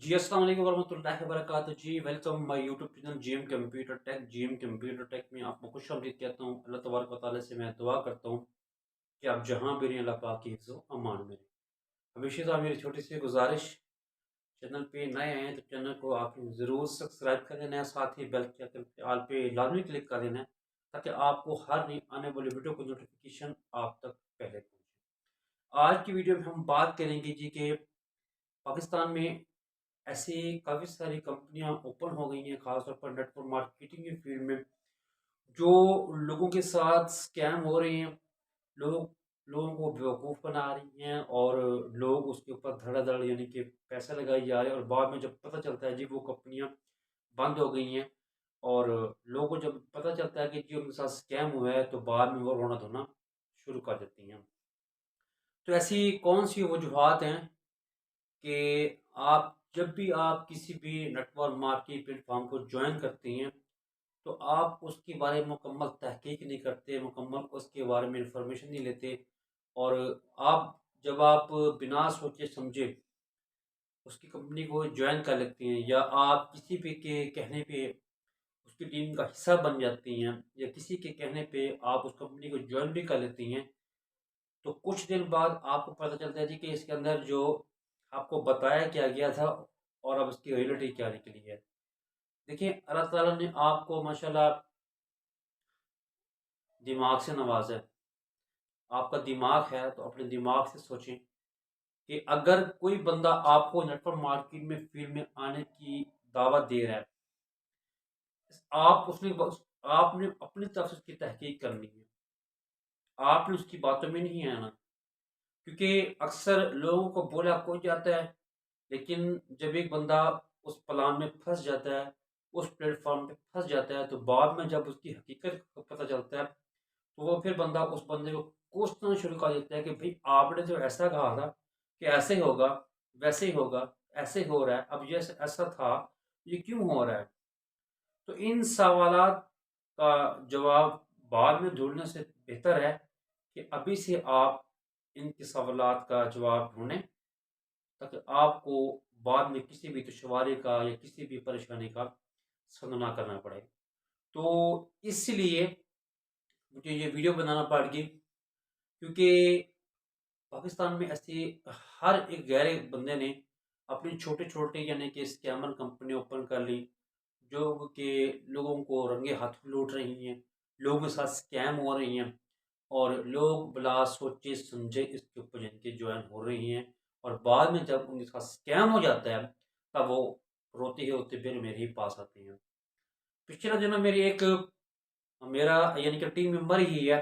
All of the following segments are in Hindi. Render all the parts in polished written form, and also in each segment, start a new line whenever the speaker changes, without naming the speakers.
जी, अस्सलाम वालेकुम वरहमतुल्लाहि वबरकातुहू। जी, welcome my YouTube channel GM computer tech. GM computer tech में आपको खुशामदीद कहता हूँ। अल्लाह तबारक व तआला से मैं दुआ करता हूँ कि आप जहाँ भी रहें अल्लाह पाक की हिफ्ज़ व अमान में रहें। हमेशा से मेरी छोटी सी गुजारिश, चैनल पे नए आए हैं तो चैनल को आपने ज़रूर सब्सक्राइब कर देना है, साथ ही बेल के आइकन पे ऑल पे लाज़मी क्लिक कर देना है ताकि आपको हर नई आने वाली वीडियो की नोटिफिकेशन आप तक पहले पहुँचे। आज की वीडियो में हम बात करेंगे जी कि पाकिस्तान में ऐसी काफ़ी सारी कंपनियां ओपन हो गई हैं, खासतौर पर नेटवर्क मार्केटिंग की फील्ड में, जो लोगों के साथ स्कैम हो रहे हैं। लोग लोगों को बेवकूफ़ बना रही हैं और लोग उसके ऊपर धड़ाधड़ यानी कि पैसा लगाए जा रहे हैं, और बाद में जब पता चलता है जी वो कंपनियां बंद हो गई हैं, और लोगों को जब पता चलता है कि जी उनके साथ स्कैम हुआ है, तो बाद में वो रोना धोना शुरू कर देती हैं। तो ऐसी कौन सी वजूहत हैं कि जब भी आप किसी भी नेटवर्क मार्केटिंग प्लेटफॉर्म को ज्वाइन करती हैं, तो आप उसके बारे में मुकम्मल तहकीक नहीं करते, मुकम्मल उसके बारे में इंफॉर्मेशन नहीं लेते, और आप जब बिना सोचे समझे उसकी कंपनी को ज्वाइन कर लेती हैं, या आप किसी भी के कहने पे उसकी टीम का हिस्सा बन जाती हैं, या किसी के कहने पे आप उस कंपनी को ज्वाइन भी कर लेती हैं, तो कुछ दिन बाद आपको पता चलता है जी कि इसके अंदर जो आपको बताया क्या गया था और अब इसकी रियलिटी क्या निकली है। देखिए, अल्लाह ताला ने आपको माशाल्लाह दिमाग से नवाजा है। आपका दिमाग है तो अपने दिमाग से सोचें कि अगर कोई बंदा आपको नेटवर्क मार्केटिंग में फील्ड में आने की दावत दे रहा है, आप उसने आपने अपनी तरफ से उसकी तहकीक करनी है। आपने उसकी बातों में नहीं आना, क्योंकि अक्सर लोगों को बोला कोई जाता है, लेकिन जब एक बंदा उस प्लान में फँस जाता है, उस प्लेटफ़ॉर्म पे फँस जाता है, तो बाद में जब उसकी हकीकत का पता चलता है, तो वो फिर बंदा उस बंदे को कोसना शुरू कर देता है कि भई आपने तो ऐसा कहा था कि ऐसे होगा, वैसे ही होगा, ऐसे हो रहा है, अब ये ऐसा था, ये क्यों हो रहा है? तो इन सवालात का जवाब बाद में ढूँढने से बेहतर है कि अभी से आप इनके सवालात का जवाब ढूँढें, ताकि आपको बाद में किसी भी दुश्वारी का या किसी भी परेशानी का सामना ना करना पड़े। तो इसलिए मुझे ये वीडियो बनाना पड़ गई, क्योंकि पाकिस्तान में ऐसे हर एक गहरे बंदे ने अपनी छोटे-छोटे यानी कि स्कैमर कंपनी ओपन कर ली, जो कि लोगों को रंगे हाथों लूट रही हैं, लोगों के साथ स्कैम हो रही हैं, और लोग बिला सोचे समझे इसके ऊपर जिनके ज्वाइन हो रही हैं, और बाद में जब उनके साथ स्कैम हो जाता है, तब वो रोते फिर मेरे ही पास आती हैं। पिछले दिनों मेरी एक मेरा यानी कि टीम मेंबर ही है,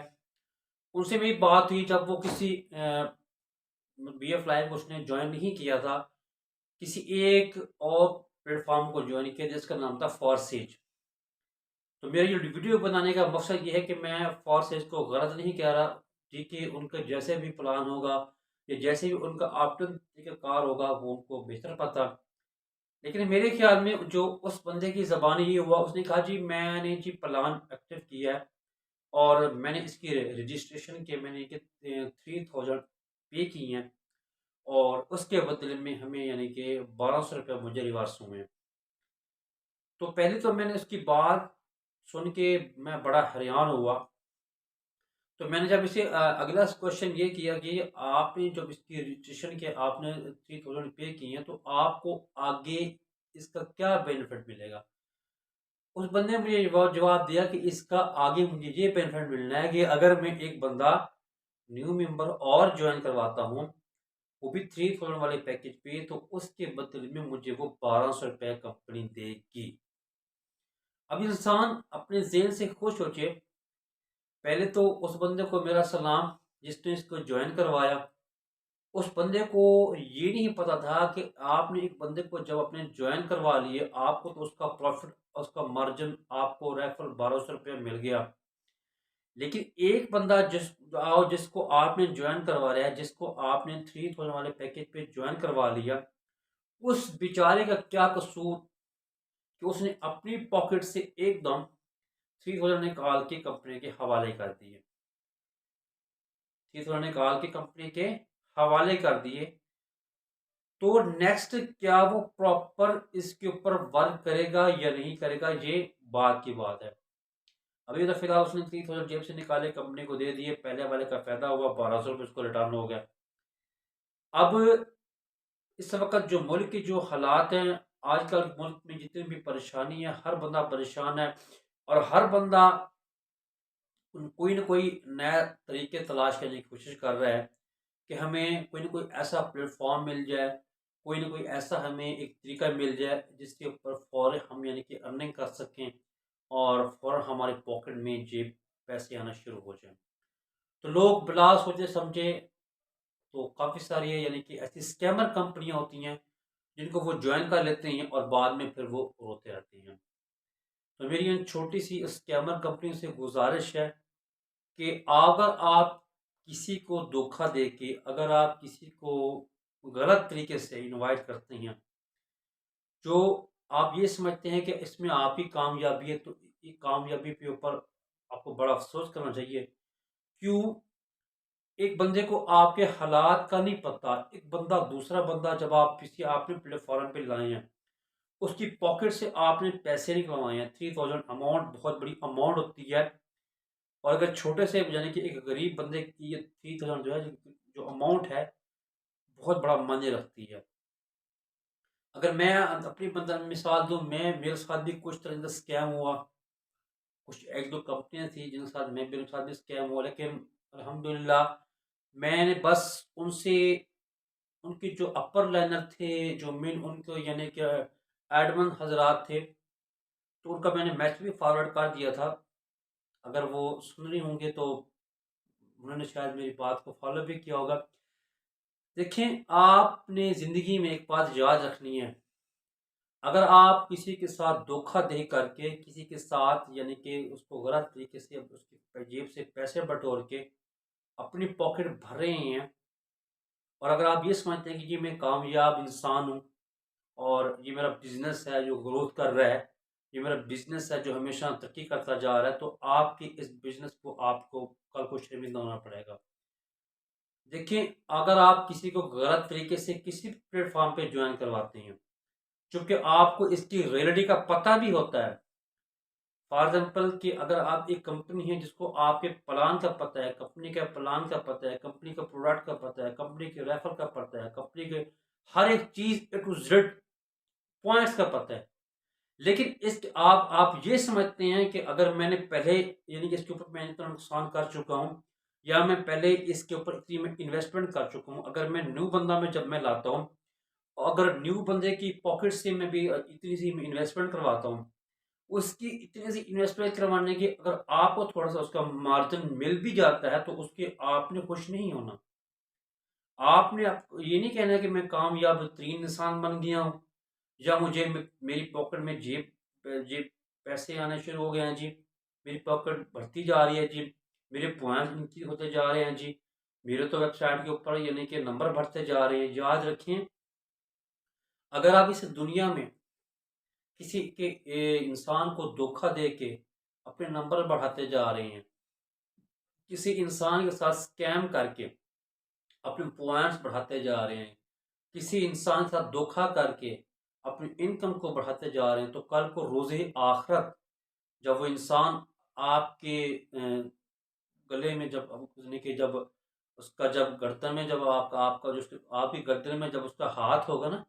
उनसे मेरी बात हुई जब वो किसी बीएफ लाइव को उसने ज्वाइन नहीं किया था, किसी एक और प्लेटफॉर्म को ज्वाइन किया जिसका नाम था फॉरसेज। तो मेरा ये वीडियो बनाने का मकसद ये है कि मैं फॉरसेज को गलत नहीं कह रहा जी, कि उनका जैसे भी प्लान होगा या जैसे भी उनका ऑप्टन कार होगा वो उनको बेहतर पता। लेकिन मेरे ख्याल में जो उस बंदे की ज़बानी ये हुआ, उसने कहा जी मैंने जी प्लान एक्टिव किया है, और मैंने इसकी रजिस्ट्रेशन के मैंने कि 3000 पे की हैं, और उसके बदले में हमें यानी कि 1200 रुपये मुझे रिवर्स हुए हैं। तो पहले तो मैंने उसकी बात सुन के मैं बड़ा हैरान हुआ। तो मैंने जब इसे अगला क्वेश्चन ये किया कि आपने जब इसकी रजिस्ट्रेशन किया, आपने 3000 पे की हैं, तो आपको आगे इसका क्या बेनिफिट मिलेगा? उस बंदे ने मुझे जवाब दिया कि इसका आगे मुझे ये बेनिफिट मिलना है कि अगर मैं एक बंदा न्यू मेंबर और ज्वाइन करवाता हूँ, वो भी 3000 वाले पैकेज पे, तो उसके बदले में मुझे वो 1200 रुपये कंपनी देगी। अब इंसान अपने ज़हन से खुद सोचे, पहले तो उस बंदे को मेरा सलाम जिसने इसको ज्वाइन करवाया। उस बंदे को ये नहीं पता था कि आपने एक बंदे को जब आपने ज्वाइन करवा लिए, आपको तो उसका प्रॉफ़िट, उसका मार्जिन आपको रेफरल 1200 रुपये मिल गया। लेकिन एक बंदा जिसको आपने ज्वाइन करवा लिया, जिसको आपने 3000 वाले पैकेज पे ज्वाइन करवा लिया, उस बेचारे का क्या कसूर कि उसने अपनी पॉकेट से एकदम 3000 निकाल के कंपनी के हवाले कर दिए। 3000 निकाल के कंपनी के हवाले कर दिए। तो नेक्स्ट क्या वो प्रॉपर इसके ऊपर वर्क करेगा या नहीं करेगा, ये बात की बात है। अभी तो फिलहाल उसने 3000 जेब से निकाले, कंपनी को दे दिए, पहले वाले का फायदा हुआ, 1200 रुपये उसको रिटर्न हो गया। अब इस वक्त जो मुल्क की जो हालात हैं, आजकल मुल्क में जितनी भी परेशानी है, हर बंदा परेशान है और हर बंदा कोई ना कोई नया तरीके तलाश करने की कोशिश कर रहा है कि हमें कोई ना कोई ऐसा प्लेटफॉर्म मिल जाए, कोई ना कोई ऐसा हमें एक तरीका मिल जाए जिसके ऊपर फ़ौरन हम यानी कि अर्निंग कर सकें और फ़ौरन हमारे पॉकेट में जेब पैसे आना शुरू हो जाए। तो लोग बिला सोचे समझे तो काफ़ी सारी है यानी कि ऐसी स्कैमर कंपनियां होती हैं जिनको वो ज्वाइन कर लेते हैं और बाद में फिर वो रोते रहते हैं। तो मेरी इन छोटी सी स्कैमर कंपनी से गुजारिश है कि अगर आप किसी को धोखा दे के, अगर आप किसी को गलत तरीके से इनवाइट करते हैं, जो आप ये समझते हैं कि इसमें आप ही कामयाबी है, तो ये कामयाबी के ऊपर आपको बड़ा अफसोस करना चाहिए। क्यों? एक बंदे को आपके हालात का नहीं पता। एक बंदा, दूसरा बंदा, जब आप किसी आपने प्लेटफॉर्म पे लाए हैं, उसकी पॉकेट से आपने पैसे निकलवाए हैं, 3000 अमाउंट बहुत बड़ी अमाउंट होती है। और अगर छोटे से यानी कि एक गरीब बंदे की ये 3000 जो है, जो अमाउंट है, बहुत बड़ा मायने रखती है। अगर मैं अपनी बंदा मिसाल दूं, मैं मेरे साथ भी कुछ तरह का स्कैम हुआ। कुछ एक दो कंपनियां थी जिनके साथ मेरे साथ भी स्कैम हुआ, लेकिन अल्हम्दुलिल्लाह मैंने बस उनसे, उनके जो अपर लाइनर थे, जो मेन उनको यानी कि एडमन हजरात थे, तो उनका मैंने मैसेज भी फॉरवर्ड कर दिया था। अगर वो सुन रही होंगे तो उन्होंने शायद मेरी बात को फॉलो भी किया होगा। देखें, आपने ज़िंदगी में एक बात याद रखनी है। अगर आप किसी के साथ धोखाधड़ी करके, किसी के साथ यानी कि उसको गलत तरीके से उसकी जेब से पैसे बटोर के अपनी पॉकेट भर रहे हैं, और अगर आप ये समझते हैं कि जी मैं कामयाब इंसान हूँ और ये मेरा बिजनेस है जो ग्रोथ कर रहा है, ये मेरा बिजनेस है जो हमेशा तरक्की करता जा रहा है, तो आपकी इस बिजनेस को आपको कल को शर्मिंदा होना पड़ेगा। देखिए, अगर आप किसी को गलत तरीके से किसी प्लेटफॉर्म पे ज्वाइन करवाते हैं, चूंकि आपको इसकी रियलिटी का पता भी होता है। फॉर एग्जाम्पल कि अगर आप एक कंपनी है जिसको आपके प्लान का पता है, कंपनी का प्लान का पता है, कंपनी का प्रोडक्ट का पता है, कंपनी के रेफर का पता है, कंपनी के हर एक चीज ए टू जेड पॉइंट्स का पता है, लेकिन इस आप ये समझते हैं कि अगर मैंने पहले यानी कि इसके ऊपर मैं इतना नुकसान कर चुका हूँ, या मैं पहले इसके ऊपर इतनी मैं इन्वेस्टमेंट कर चुका हूँ, अगर मैं न्यू बंदा में जब मैं लाता हूँ, अगर न्यू बंदे की पॉकेट से मैं भी इतनी सी इन्वेस्टमेंट करवाता हूँ, उसकी इतनी सी इन्वेस्टमेंट करवाने की अगर आपको थोड़ा सा उसका मार्जिन मिल भी जाता है, तो उसके आपने खुश नहीं होना। आपने ये नहीं कहना कि मैं कामयाब तरीन इंसान बन गया हूँ, या मुझे मेरी पॉकेट में जेब जेब पैसे आने शुरू हो गए हैं जी, मेरी पॉकेट बढ़ती जा रही है जी, मेरे पॉइंट इंक्रीज होते जा रहे हैं जी, मेरे तो वेबसाइट के ऊपर यानी कि नंबर बढ़ते जा रहे हैं। याद रखें, अगर आप इस दुनिया में किसी के इंसान को धोखा दे के अपने नंबर बढ़ाते जा रहे हैं, किसी इंसान के साथ स्कैम करके अपने पॉइंट्स बढ़ाते जा रहे हैं, किसी इंसान के साथ धोखा करके अपनी इनकम को बढ़ाते जा रहे हैं, तो कल को रोज़े आखिरत जब वो इंसान आपके गले में जब यानी कि जब उसका जब गर्दन में जब आपका आपका जो आपकी गर्दन में जब उसका हाथ होगा ना,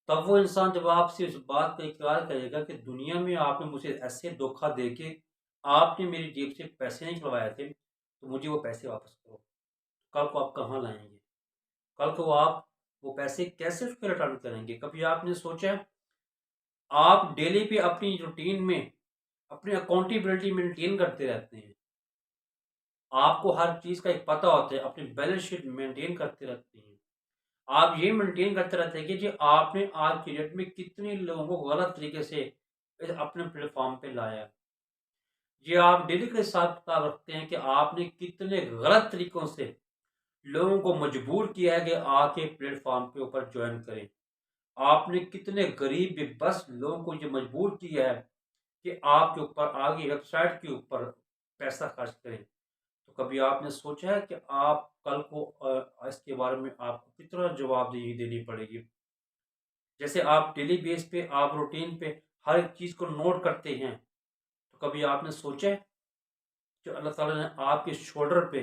तब वो इंसान जब आपसे इस बात का इकरार करेगा कि दुनिया में आपने मुझे ऐसे धोखा दे के आपने मेरी जेब से पैसे नहीं निकलवाए थे, तो मुझे वो पैसे वापस करो। कल को आप कहाँ लाएंगे? कल को आप वो पैसे कैसे उसको रिटर्न करेंगे? कभी आपने सोचा है? आप डेली पे अपनी रूटीन में अपनी अकाउंटेबिलिटी मेंटेन करते रहते हैं, आपको हर चीज़ का एक पता होता है, अपनी बैलेंस शीट मेंटेन करते रहते हैं, आप ये मेंटेन करते रहते हैं कि जी आपने आज की डेट में कितने लोगों को गलत तरीके से अपने प्लेटफॉर्म पे लाया है। ये आप डेली के हिसाब किताब रखते हैं कि आपने कितने गलत तरीकों से लोगों को मजबूर किया है कि आके प्लेटफॉर्म के ऊपर ज्वाइन करें। आपने कितने गरीब बेबस लोगों को ये मजबूर किया है कि आपके ऊपर आगे वेबसाइट के ऊपर पैसा खर्च करें। तो कभी आपने सोचा है कि आप कल को इसके बारे में आपको कितना जवाबदेही देनी पड़ेगी? जैसे आप डेली बेस पे आप रूटीन पे हर एक चीज़ को नोट करते हैं, तो कभी आपने सोचा है जो अल्लाह ताला ने आपके शोल्डर पे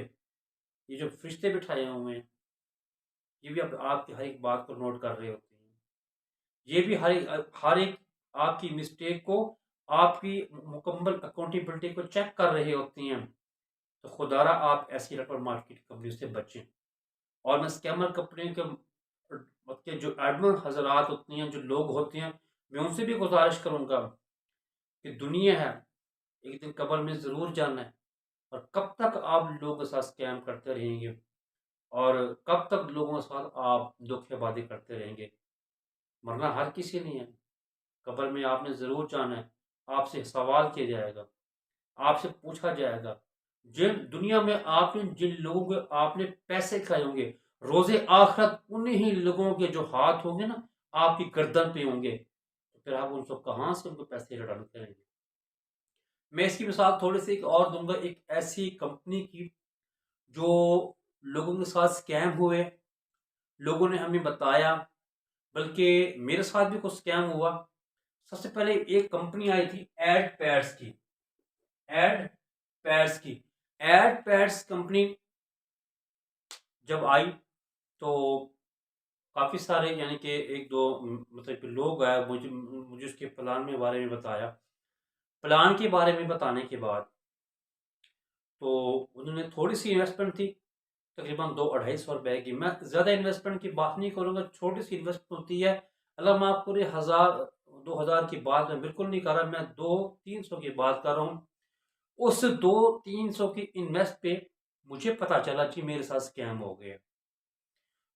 ये जो फरिश्ते बिठाए हुए हैं, ये भी अब आपकी हर एक बात को नोट कर रहे होते हैं। ये भी हर एक आपकी मिस्टेक को, आपकी मुकम्मल अकाउंटेबिलिटी को चेक कर रहे होती हैं। तो खुदारा आप ऐसी नेटवर्क मार्केटिंग कंपनी से बचें। और मैं स्कैमर कंपनी के जो एडमिन हजरात होती हैं, जो लोग होते हैं, मैं उनसे भी गुजारिश करूंगा कि दुनिया है, एक दिन कब्र में ज़रूर जाना है। और कब तक आप लोगों के साथ स्कैम करते रहेंगे और कब तक लोगों के साथ आप धोखेबाजी करते रहेंगे? मरना हर किसी ने है, कब्र में आपने ज़रूर जाना है। आपसे सवाल किया जाएगा, आपसे पूछा जाएगा। जिन दुनिया में आपने जिन लोगों के आपने पैसे खाए होंगे, रोज़े आखिरत उन्हीं ही लोगों के जो हाथ होंगे ना, आपकी गर्दन पे होंगे। तो फिर आप उन सब कहाँ से उनको पैसे रिटर्न करेंगे? मैं इसकी मिसाल थोड़ी सी एक और दूंगा, एक ऐसी कंपनी की जो लोगों के साथ स्कैम हुए, लोगों ने हमें बताया, बल्कि मेरे साथ भी कुछ स्कैम हुआ। सबसे पहले एक कंपनी आई थी एड पैड्स की। एड पैड्स की एड पैड्स कंपनी जब आई, तो काफ़ी सारे यानी कि एक दो मतलब कि लोग आए, मुझे मुझे उसके प्लान के बारे में बताया। प्लान के बारे में बताने के बाद तो उन्होंने थोड़ी सी इन्वेस्टमेंट थी, तकरीबन 200-250 रुपए की। मैं ज़्यादा इन्वेस्टमेंट की बात नहीं करूँगा, छोटी सी इन्वेस्टमेंट होती है। अल्लाह माफ़ करे, 1000 2000 की बात मैं बिल्कुल नहीं कर रहा, मैं 200-300 की बात कर रहा हूँ। उस 200-300 की इन्वेस्ट पे मुझे पता चला कि मेरे साथ स्कैम हो गया।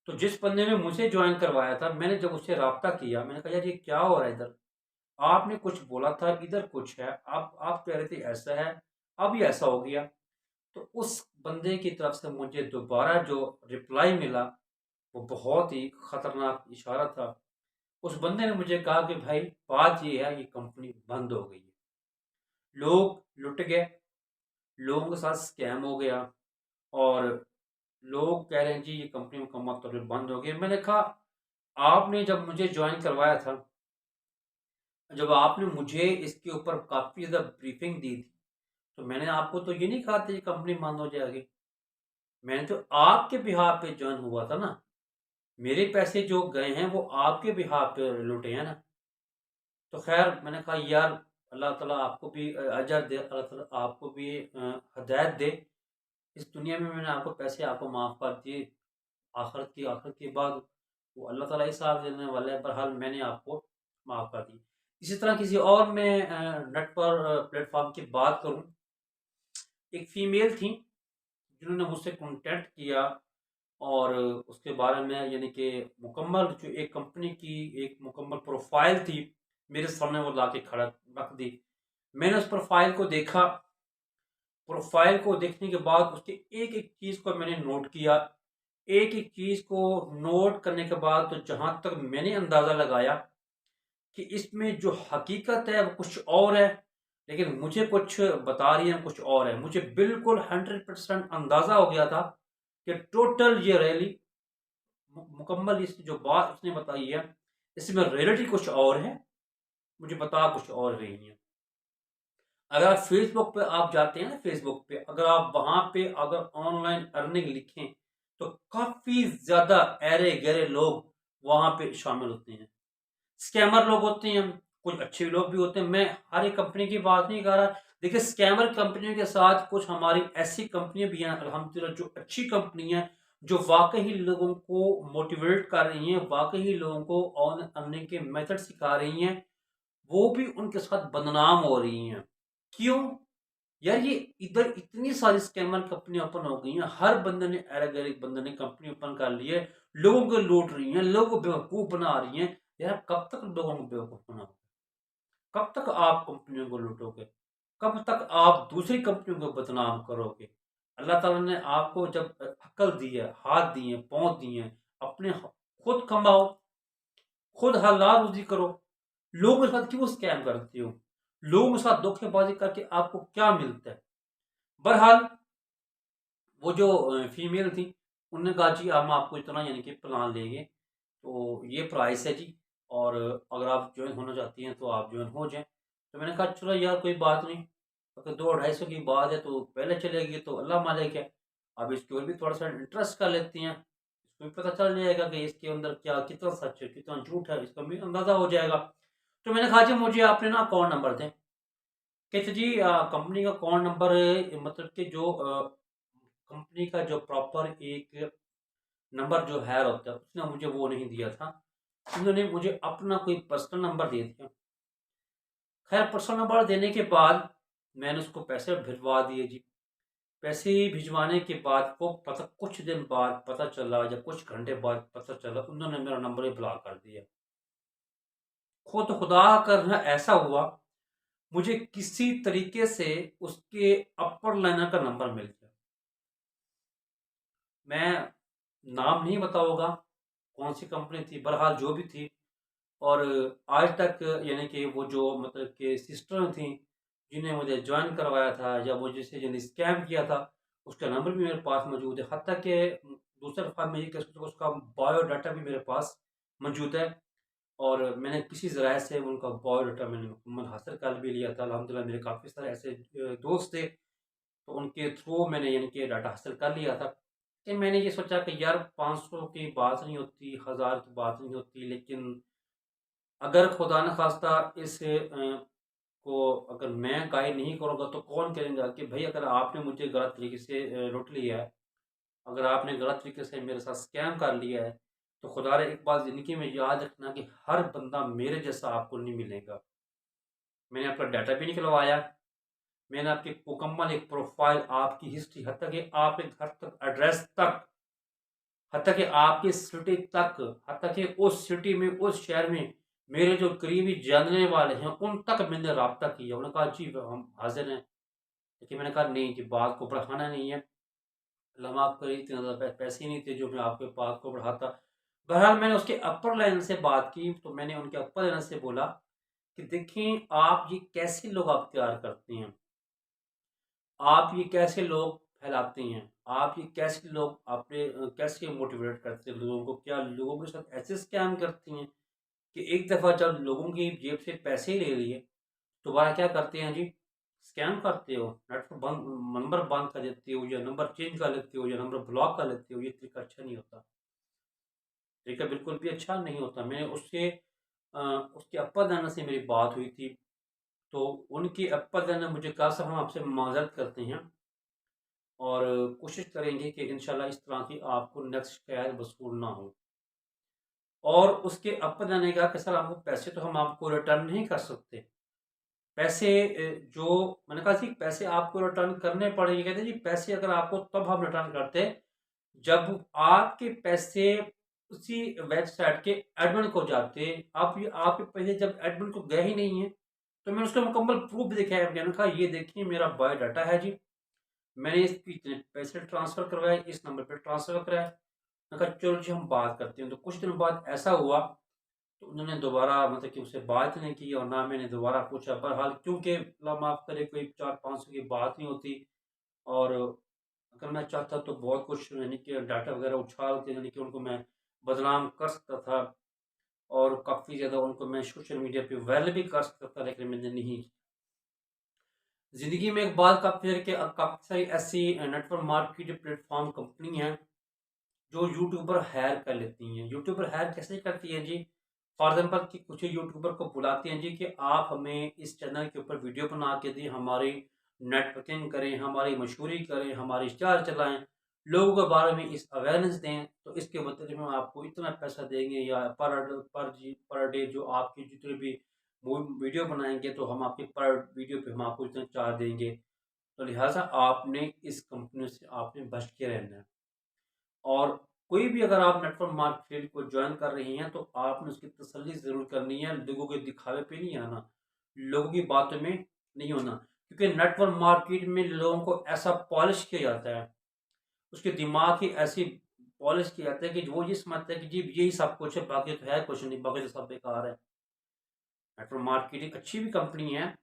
तो जिस बंदे ने मुझे ज्वाइन करवाया था, मैंने जब उससे रब्ता किया, मैंने कहा यार ये क्या हो रहा है इधर? आपने कुछ बोला था, इधर कुछ है, आप कह रहे थे ऐसा है, अब ये ऐसा हो गया। तो उस बंदे की तरफ से मुझे दोबारा जो रिप्लाई मिला, वो बहुत ही खतरनाक इशारा था। उस बंदे ने मुझे कहा कि भाई बात ये है, ये कंपनी बंद हो गई है, लोग लुट गए, लोगों के साथ स्कैम हो गया और लोग कह रहे हैं जी ये कंपनी मुकम्मल तौर पर बंद हो गई। मैंने कहा आपने जब मुझे ज्वाइन करवाया था, जब आपने मुझे इसके ऊपर काफ़ी ज़्यादा ब्रीफिंग दी थी, तो मैंने आपको तो ये नहीं कहा था ये कंपनी बंद हो जाएगी। मैंने तो आपके बिहाफ पे ज्वाइन हुआ था ना, मेरे पैसे जो गए हैं वो आपके बिहाफ पे लुटे हैं ना। तो खैर मैंने कहा यार अल्लाह ताला आपको भी अजर दे, अल्लाह ताला आपको भी हदायत दे। इस दुनिया में मैंने आपको पैसे आपको माफ़ कर दिए, आखिरत के बाद वो अल्लाह ताला हिसाब देने वाला है। बहरहाल मैंने आपको माफ़ कर दी। इसी तरह किसी और मैं नेट पर प्लेटफॉर्म की बात करूं, एक फीमेल थी जिन्होंने मुझसे कांटेक्ट किया और उसके बारे में यानी कि मुकम्मल जो एक कंपनी की एक मुकम्मल प्रोफाइल थी, मेरे सामने वो ला के खड़ा रख दी। मैंने उस प्रोफाइल को देखा, प्रोफाइल को देखने के बाद उसकी एक एक चीज़ को मैंने नोट किया। एक एक चीज़ को नोट करने के बाद तो जहाँ तक मैंने अंदाज़ा लगाया कि इसमें जो हकीकत है वो कुछ और है, लेकिन मुझे कुछ बता रही है कुछ और है। मुझे बिल्कुल 100% अंदाज़ा हो गया था कि टोटल ये रैली मुकम्मल इस जो बात उसने बताई है, इसमें रियलिटी कुछ और है, मुझे बता कुछ और रही है। अगर आप फेसबुक पे आप जाते हैं ना, फेसबुक पे अगर आप वहां पे अगर ऑनलाइन अर्निंग लिखें, तो काफी ज्यादा ऐरे गहरे लोग वहां पे शामिल होते हैं। स्कैमर लोग होते हैं, कुछ अच्छे लोग भी होते हैं। मैं हर एक कंपनी की बात नहीं कर रहा। देखिए स्कैमर कंपनियों के साथ कुछ हमारी ऐसी कंपनियां भी हैं अल्हम्दुलिल्लाह, जो अच्छी कंपनी हैं, जो वाकई लोगों को मोटिवेट कर रही हैं, वाकई लोगों को ऑन अर्निंग के मेथड सिखा रही हैं। वो भी उनके साथ बदनाम हो रही हैं। क्यों? यार ये इधर इतनी सारी स्कैमर कंपनी ओपन हो गई हैं, हर बंदे ने गैर बंदे ने कंपनी ओपन कर ली है, लोगों को लूट रही हैं, लोगों को बेवकूफ बना रही हैं। यार कब तक लोगों को बेवकूफ बनाओगे? कब तक आप कंपनियों को लूटोगे? कब तक आप दूसरी कंपनियों को बदनाम करोगे? अल्लाह ताला ने आपको जब अक्ल दी है, हाथ दिए हैं, पाँव दिए हैं, अपने खुद कमाओ, खुद हलाल रुज़ी करो। लोगों के साथ क्यों स्कैम करते हो? लोगों के साथ धोखेबाजी करके आपको क्या मिलता है? बहरहाल वो जो फीमेल थी, उन्होंने कहा जी हम आपको इतना यानी कि प्लान लेंगे, तो ये प्राइस है जी। और अगर आप ज्वाइन होना चाहती हैं तो आप ज्वाइन हो जाएँ। तो मैंने कहा चलो यार कोई बात नहीं, अगर 2-250 की बात है तो पहले चलेगी तो अल्लाह मालिक है। अब इसके और भी थोड़ा-सा इंटरेस्ट कर लेती हैं, इसको भी पता चल जाएगा कि इसके अंदर क्या कितना सच है, कितना झूठ है, इसका भी अंदाज़ा हो जाएगा। तो मैंने कहा जी मुझे आपने ना अकाउंट नंबर दें। कहते जी कंपनी का अकाउंट नंबर मतलब कि जो कंपनी का जो प्रॉपर एक नंबर जो है होता है उसने मुझे वो नहीं दिया था। उन्होंने मुझे अपना कोई पर्सनल नंबर दे दिया। खैर पर्सनल नंबर देने के बाद मैंने उसको पैसे भिजवा दिए जी। पैसे भिजवाने के बाद वो पता कुछ दिन बाद पता चला या कुछ घंटे बाद पता चला उन्होंने मेरा नंबर ही ब्लॉक कर दिया। खुद खुदा करना ऐसा हुआ मुझे किसी तरीके से उसके अपर लाइनर का नंबर मिल गया। मैं नाम नहीं बताऊँगा कौन सी कंपनी थी, बहरहाल जो भी थी। और आज तक यानी कि वो जो मतलब कि सिस्टर थी जिन्हें मुझे ज्वाइन करवाया था या मुझे से जिन्हें स्कैम किया था उसका नंबर भी मेरे पास मौजूद है। हत्ता कि दूसरे अल्फाज में ये कह सकते हो उसका बायोडाटा भी मेरे पास मौजूद है। और मैंने किसी ज़राए से उनका बायोडाटा मैंने मुकम्मल हासिल कर भी लिया था। अल्हम्दुलिल्लाह मेरे काफ़ी सारे ऐसे दोस्त थे तो उनके थ्रू मैंने यानी कि डाटा हासिल कर लिया था। कि मैंने ये सोचा कि यार 500 की बात नहीं होती, 1000 की बात नहीं होती, लेकिन अगर खुदा न खास्ता इस को अगर मैं गाइड नहीं करूँगा तो कौन करेगा कि भाई अगर आपने मुझे गलत तरीके से लूट लिया है, अगर आपने गलत तरीके से मेरे साथ स्कैम कर लिया है, तो खुदा एक बात ज़िंदगी में याद रखना कि हर बंदा मेरे जैसा आपको नहीं मिलेगा। मैंने आपका डाटा भी निकलवाया, मैंने आपकी मुकम्मल एक प्रोफ़ाइल, आपकी हिस्ट्री, हत्ता कि आपके घर तक, एड्रेस तक, हत्ता कि आपकी सिटी तक, हत्ता कि उस सिटी में, उस शहर में मेरे जो करीबी जानने वाले हैं, उन तक मैंने राब्ता किया। उन्होंने कहा, "जी, हम हाज़िर हैं।" लेकिन मैंने कहा, "नहीं जी, बात को बढ़ाना नहीं है। अल्लाह माफ़ करे, इतने ज़्यादा पैसे ही नहीं थे, जो मैं आपके बात को बढ़ाता।" बहरहाल मैंने उसके अपर लाइन से बात की, तो मैंने उनके अपर लाइन से बोला कि, "देखें, आप ये कैसे लोग आप तैयार करते हैं? आप ये कैसे लोग फैलाते हैं? आप ये कैसे लोग अपने कैसे मोटिवेट करते हैं लोगों को? क्या लोगों के साथ ऐसे स्कैम करती हैं कि एक दफ़ा जब लोगों की जेब से पैसे ले लिए, दोबारा क्या करते हैं जी? स्कैम करते हो, नेट बंद, नंबर बंद कर देते हो या नंबर चेंज कर लेते हो या नंबर ब्लॉक कर लेते हो, ये तरीका अच्छा नहीं होता। तरीका बिल्कुल भी अच्छा नहीं होता। मैंने उसके अप्पा दाना से मेरी बात हुई थी, तो उनके अप्पा दाना मुझे कहा, "साहब हम आपसे माज़रत करते हैं और कोशिश करेंगे कि इंशाल्लाह इस तरह की आपको नेक्स्ट शिकायत वसूल ना हो।" और उसके अप्पा ने कहा कि सर आपको पैसे तो हम आपको रिटर्न नहीं कर सकते। पैसे जो मैंने कहा जी पैसे आपको रिटर्न करने पड़ेंगे। कहते जी पैसे अगर आपको तब हम रिटर्न करते जब आपके पैसे उसी वेबसाइट के एडमिन को जाते। आप ये आपके पैसे जब एडमिन को गए ही नहीं हैं, तो मैंने उसका मुकम्मल प्रूफ़ दिखाया। मैंने कहा ये देखिए मेरा बायोडाटा है जी। मैंने इसकी इतने पैसे ट्रांसफ़र करवाए, इस नंबर पे ट्रांसफ़र कराए। मैंने कहा चलो जी हम बात करते हैं। तो कुछ दिनों बाद ऐसा हुआ, तो उन्होंने दोबारा मतलब कि मुझसे बात नहीं की और ना मैंने दोबारा पूछा। बहरहाल क्योंकि अल्लाह माफ़ करे कोई 400-500 की बात नहीं होती। और अगर मैं चाहता तो बहुत कुछ यानी कि डाटा वगैरह उछाल के यानी कि उनको मैं बदनाम कर सकता था और काफ़ी ज़्यादा उनको मैं सोशल मीडिया पे वायरल भी कर सकता था, लेकिन मैंने नहीं। ज़िंदगी में एक बात काफ़ी सारी ऐसी नेटवर्क मार्केटिंग प्लेटफ़ॉर्म कंपनी हैं जो यूट्यूबर हायर कर लेती हैं। यूट्यूबर हायर कैसे करती हैं जी? फॉर एग्ज़ाम्पल कि कुछ यूट्यूबर को बुलाते हैं जी कि आप हमें इस चैनल के ऊपर वीडियो बना के दें, हमारी नेटवर्किंग करें, हमारी मशहूरी करें, हमारी स्टार चलाएँ, लोगों के बारे में इस अवेयरनेस दें, तो इसके बदले में आपको इतना पैसा देंगे या पर डे जो आपकी जितने भी वो वीडियो बनाएँगे तो हम आपके पर वीडियो पे हम आपको इतना चार्ज देंगे। तो लिहाज़ा आपने इस कंपनी से आपने बच के रहना है। और कोई भी अगर आप नेटवर्क मार्केटिंग को जॉइन कर रही हैं तो आपने उसकी तसल्ली ज़रूर करनी है, लोगों के दिखावे पे नहीं आना, लोगों की बातों में नहीं होना। क्योंकि नेटवर्क मार्केट में लोगों को ऐसा पॉलिश किया जाता है, उसके दिमाग की ऐसी पॉलिश किया जाता है कि वो ये समझता है कि जी यही सब कुछ है, बाकी तो है कुछ नहीं, बाकी तो सब बेकार है। नेटवर्क मार्केटिंग अच्छी भी कंपनी है।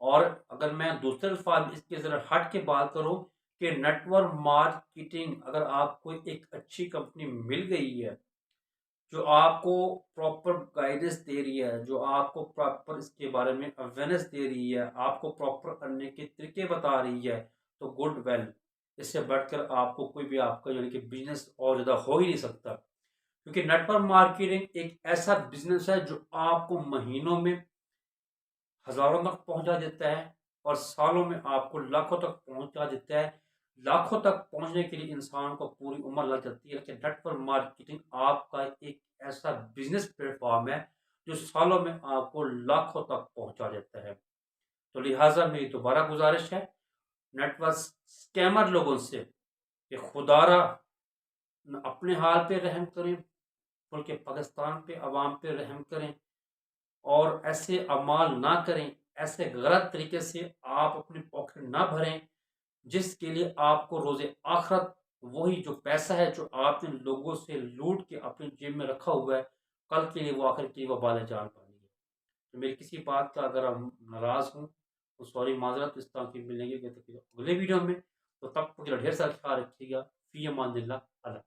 और अगर मैं दूसरे अल्फाज इसके ज़रा हट के बात करूँ कि नेटवर्क मार्केटिंग अगर आपको एक अच्छी कंपनी मिल गई है जो आपको प्रॉपर गाइडेंस दे रही है, जो आपको प्रॉपर इसके बारे में अवेयरनेस दे रही है, आपको प्रॉपर करने के तरीके बता रही है, तो गुड वेल, इससे बढ़कर आपको कोई भी आपका यानी कि बिजनेस और ज़्यादा हो ही नहीं सकता। क्योंकि नेटवर्क मार्केटिंग एक ऐसा बिजनेस है जो आपको महीनों में हजारों तक पहुंचा देता है और सालों में आपको लाखों तक पहुंचा देता है। लाखों तक पहुंचने के लिए इंसान को पूरी उम्र लग जाती है, लेकिन नेटवर्क मार्केटिंग आपका एक ऐसा बिजनेस प्लेटफॉर्म है जो सालों में आपको लाखों तक पहुंचा देता है। तो लिहाजा मेरी दोबारा गुजारिश है नेटवर्क स्कैमर लोगों से कि खुदारा अपने हाल पे रहम करें, बल्कि पाकिस्तान पे अवाम पे रहम करें और ऐसे अमाल ना करें, ऐसे गलत तरीके से आप अपनी पॉकेट ना भरें जिसके लिए आपको रोज़े आखिरत वही जो पैसा है जो आपने लोगों से लूट के अपनी जेब में रखा हुआ है, कल के लिए वो आखिर के लिए वो बाले जान पानी है। तो मेरी किसी बात का अगर आप नाराज़ हूँ तो सॉरी, माजरत, इस तरह की मिलेंगे अगले वीडियो में। तो तब तक ढेर सारा ख्याल रखिएगा। फी अमानिल्लाह। अल्लाह।